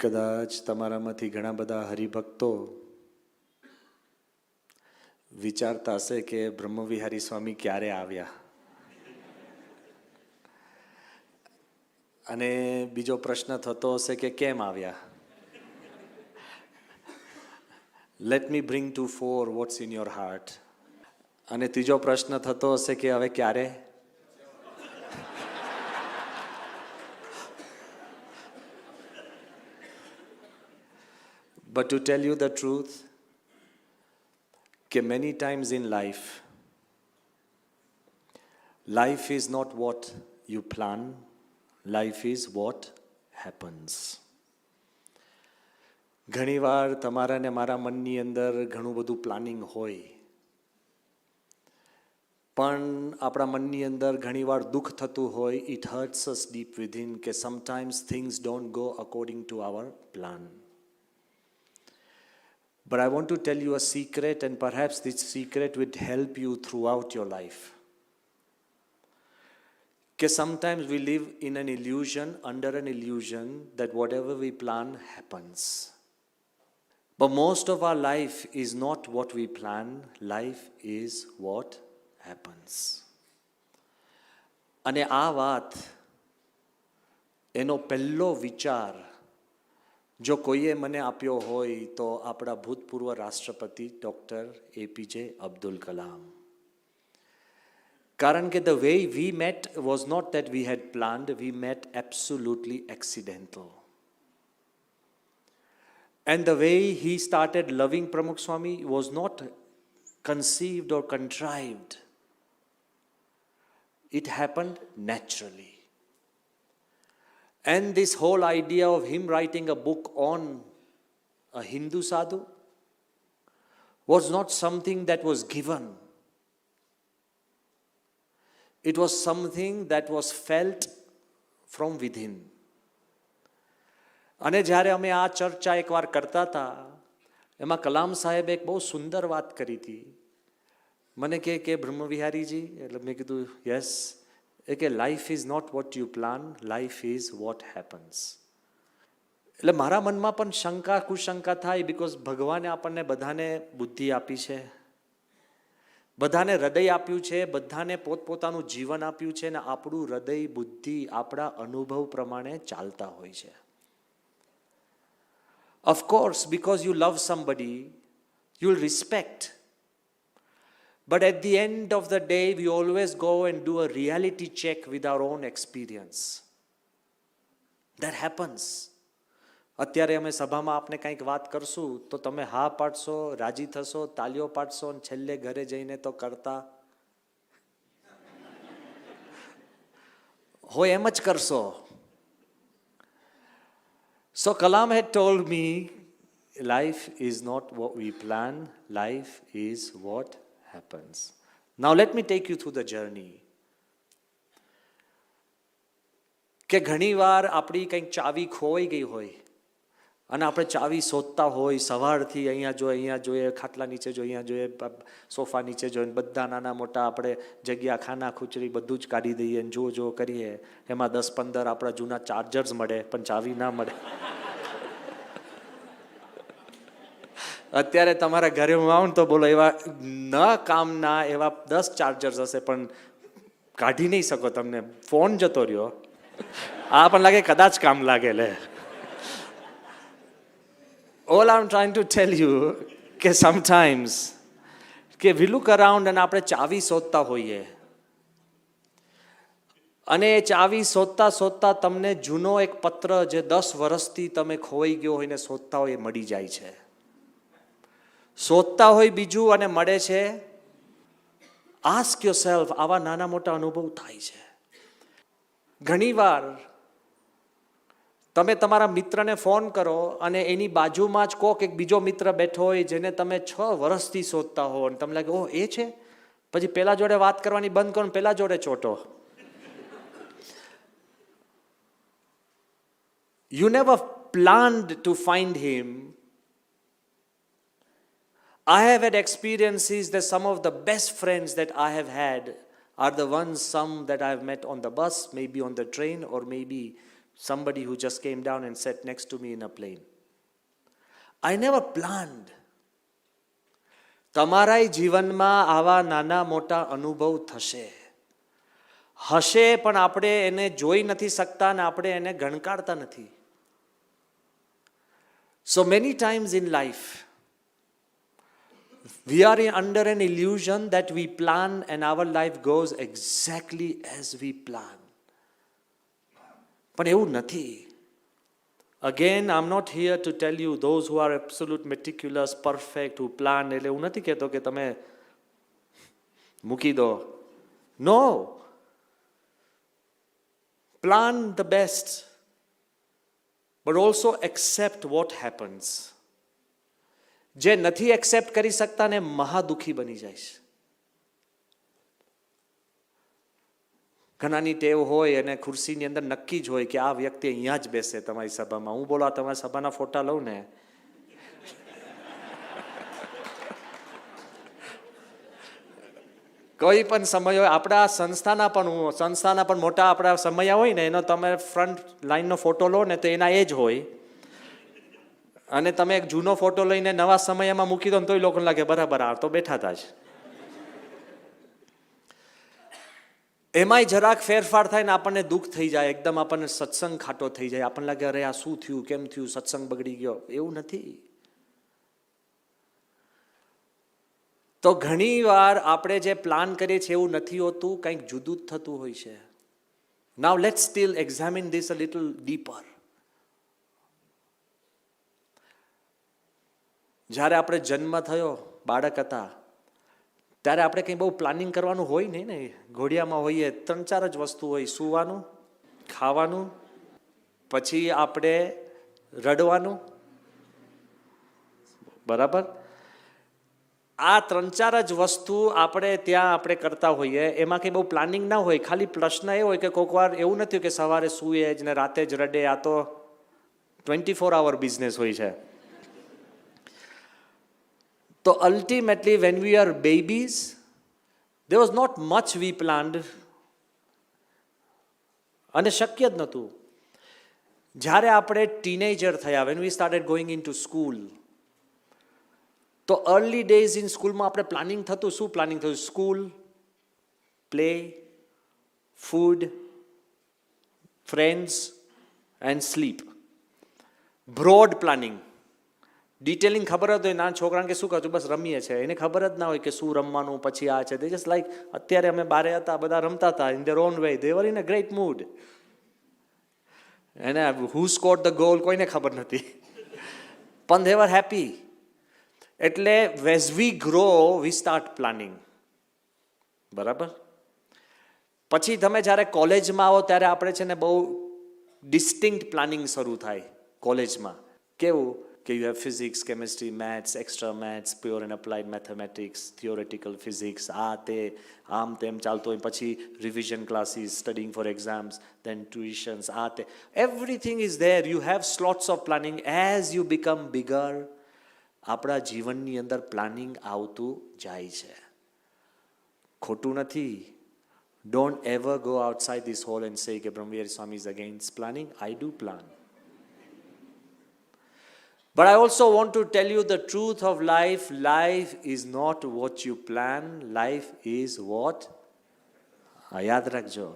કદાચ તમારામાંથી ઘણા બધા હરિભક્તો વિચારતા હશે કે બ્રહ્મવિહારી સ્વામી ક્યારે આવ્યા, અને બીજો પ્રશ્ન થતો હશે કે કેમ આવ્યા. Let me bring to fore what's in your heart. અને ત્રીજો પ્રશ્ન થતો હશે કે હવે ક્યારે. But to tell you the truth, that many times in life is not what you plan, life is what happens. ઘણીવાર તમારા ને મારા મનની અંદર ઘણું બધું પ્લાનિંગ હોય, પણ આપણા મનની અંદર ઘણીવાર દુઃખ થતું હોય. It hurts us deep within કે sometimes things don't go according to our plan. But I want to tell you a secret, and perhaps this secret will help you throughout your life. Because sometimes we live in an illusion, under an illusion, that whatever we plan happens. But most of our life is not what we plan, life is what happens. અને આ વાત, એનો પહેલો વિચાર જો કોઈએ મને આપ્યો હોય તો આપણા ભૂતપૂર્વ રાષ્ટ્રપતિ ડૉક્ટર એપીજે અબ્દુલ કલામ. કારણ કે the way we met was not that we had planned, we met absolutely accidental. And the way he started loving Pramukh Swami was not conceived or contrived. It happened naturally. And this whole idea of him writing a book on a Hindu sadhu was not something that was given. It was something that was felt from within. અને જ્યારે અમે આ ચર્ચા એકવાર કરતા હતા, એમાં કલામ સાહેબે એક બહુ સુંદર વાત કરી હતી. મને કે બ્રહ્મવિહારીજી, એટલે મેં કીધું યસ, કે life is not what you plan, life is what happens. એટલે મારા મનમાં પણ શંકા કુશંકા થાય, બિકોઝ ભગવાને આપણને બધાને બુદ્ધિ આપી છે, બધાને હૃદય આપ્યું છે, બધાને પોતપોતાનું જીવન આપ્યું છે, અને આપણું હૃદય બુદ્ધિ આપણા અનુભવ પ્રમાણે ચાલતા હોય છે. Of course, because you love somebody, you'll respect. But at the end of the day, we always go and do a reality check with our own experience. That happens. અત્યારે અમે સભામાં આપને કંઈક વાત કરશું તો તમે હા પાડશો, રાજી થશો, તાલીઓ પાડશો, અને છેલ્લે ઘરે જઈને તો કરતા હોય એમ જ કરશો. So Kalam had told me, life is not what we plan, life is what happens. Now let me take you through the journey. કે ઘણીવાર આપણી કંઈક ચાવી ખોવાઈ ગઈ હોય અને આપણે ચાવી શોધતા હોય, સવારથી અહીંયા જોઈએ, ખાટલા નીચે જોઈએ, અહીંયા જોઈએ, સોફા નીચે જોઈએ, બધા નાના મોટા આપણે જગ્યા, ખાના ખૂચરી બધું જ કાઢી દઈએ અને જો કરીએ. એમાં 10-15 આપણા જૂના ચાર્જર્સ મળે, પણ ચાવી ના મળે. અત્યારે તમારા ઘરે હું આવું તો બોલો એવા ન કામના એવા 10 ચાર્જર્સ હશે, પણ કાઢી નહીં શકો. તમને ફોન જતો રહ્યો, આ પણ લાગે કદાચ કામ લાગે. લે, all I'm trying to tell you કે sometimes કે we look around અને આપણે ચાવી શોધતા હોઈએ, અને એ ચાવી શોધતા તમને જૂનો એક પત્ર જે 10 વર્ષથી તમે ખોવાઈ ગયો હોય ને શોધતા હોય એ મળી જાય છે. શોધતા હોય બીજું અને મળે છે. આસ્ક યોરસેલ્ફ, આવા નાના મોટા અનુભવ થાય છે. ઘણીવાર તમે તમારા મિત્રને ફોન કરો અને એની બાજુમાં જ કોક એક બીજો મિત્ર બેઠો હોય જેને તમે 6 વર્ષથી શોધતા હો, અને તમને લાગે ઓહ એ છે, પછી પેલા જોડે વાત કરવાની બંધ કરો, પેલા જોડે ચોટો. You never planned to find him. I have had experiences that some of the best friends that I have had are the ones, some that I have met on the bus, maybe on the train, or maybe somebody who just came down and sat next to me in a plane. I never planned. તમારા જીવનમાં આવા નાના મોટા અનુભવ થશે, હશે, પણ આપણે એને જોઈ નથી શકતા અને આપણે એને ગણકારતા નથી. So many times in life, we are under an illusion that we plan and our life goes exactly as we plan. પણ એવું નથી. Again, I'm not here to tell you those who are absolute meticulous, perfect, who plan. એટલે હું નથી કહેતો કે તમે મૂકી દો. No. Plan the best, but also accept what happens. જે નથી એક્સેપ્ટ કરી શકતા ને મહા દુઃખી બની જાય છે. ઘણાની ટેવ હોય અને ખુરશીની અંદર નક્કી જ હોય કે આ વ્યક્તિ અહીંયા જ બેસે તમારી સભામાં. હું બોલો તમારી સભાના ફોટા લઉં ને, કોઈ પણ સમય હોય, આપણા સંસ્થાના પણ મોટા આપણા સમય હોય ને એનો તમે ફ્રન્ટ લાઈનનો ફોટો લો ને તો એના એ જ હોય, અને તમે એક જૂનો ફોટો લઈને નવા સમયમાં મૂકી દો ને તોય લોકોને લાગે બરાબર આ તો બેઠા હતા જ. એમાંય જરાક ફેરફાર થાય ને આપણને દુઃખ થઈ જાય, એકદમ આપણને સત્સંગ ખાટો થઈ જાય, આપણને લાગે અરે આ શું થયું, કેમ થયું, સત્સંગ બગડી ગયો. એવું નથી. તો ઘણી વાર આપણે જે પ્લાન કરીએ છીએ એવું નથી હોતું, કંઈક જુદું જ થતું હોય છે. Now let's still examine this a little deeper. જ્યારે આપણે જન્મ થયો, બાળક હતા, ત્યારે આપણે કંઈ બહુ પ્લાનિંગ કરવાનું હોય નહીં ને. ઘોડિયામાં હોઈએ 3-4 જ વસ્તુ હોય: સૂવાનું, ખાવાનું, પછી આપણે રડવાનું. બરાબર? આ 3-4 જ વસ્તુ આપણે ત્યાં કરતા હોઈએ. એમાં કંઈ બહુ પ્લાનિંગ ના હોય. ખાલી પ્રશ્ન એ હોય કે કોઈક વાર એવું નથી કે સવારે સૂએ જ ને રાતે જ રડે. આ તો 24 hour બિઝનેસ હોય છે. તો ultimately when we are babies, there was not much we planned. અને શક્ય જ નહોતું. જ્યારે આપણે ટીનેજર થયા, when we started going into school, તો અર્લી ડેઝ ઇન સ્કૂલમાં આપણે પ્લાનિંગ થતું. શું પ્લાનિંગ થતું? School, play, food, friends and sleep. Broad planning. Detailing ખબર જ હોય નાના છોકરાને કે શું કરશું, બસ રમીએ છે, એને ખબર જ ના હોય કે શું રમવાનું, પછી આ છે. દે જસ્ટ લાઈક અત્યારે અમે બારે હતા, બધા રમતા હતા in their on way. They var in a great mood. એને હુ સ્કોર્ડ ધ ગોલ કોઈને ખબર નથી, પણ દે વર હેપી. એટલે એઝ વી ગ્રો વી સ્ટાર્ટ પ્લાનિંગ. બરાબર? પછી તમે જ્યારે કોલેજમાં આવો ત્યારે આપણે છે ને બહુ ડિસ્ટિંક્ટ પ્લાનિંગ શરૂ થાય કોલેજમાં. કેવું કે you have physics, chemistry, maths, extra maths, pure and applied mathematics, theoretical physics, આ તે આમ તેમ ચાલતું હોય. પછી revision classes, studying for exams, then tuitions, આ તે everything is there. You have slots of planning. As you become bigger, આપણા જીવનની અંદર પ્લાનિંગ આવતું જાય છે. ખોટું નથી. Don't ever go outside this hall and say કે Brahmavihari Swami is against planning. I do plan. But I also want to tell you the truth of life. Life is not what you plan. Life is what? યાદ રાખજો.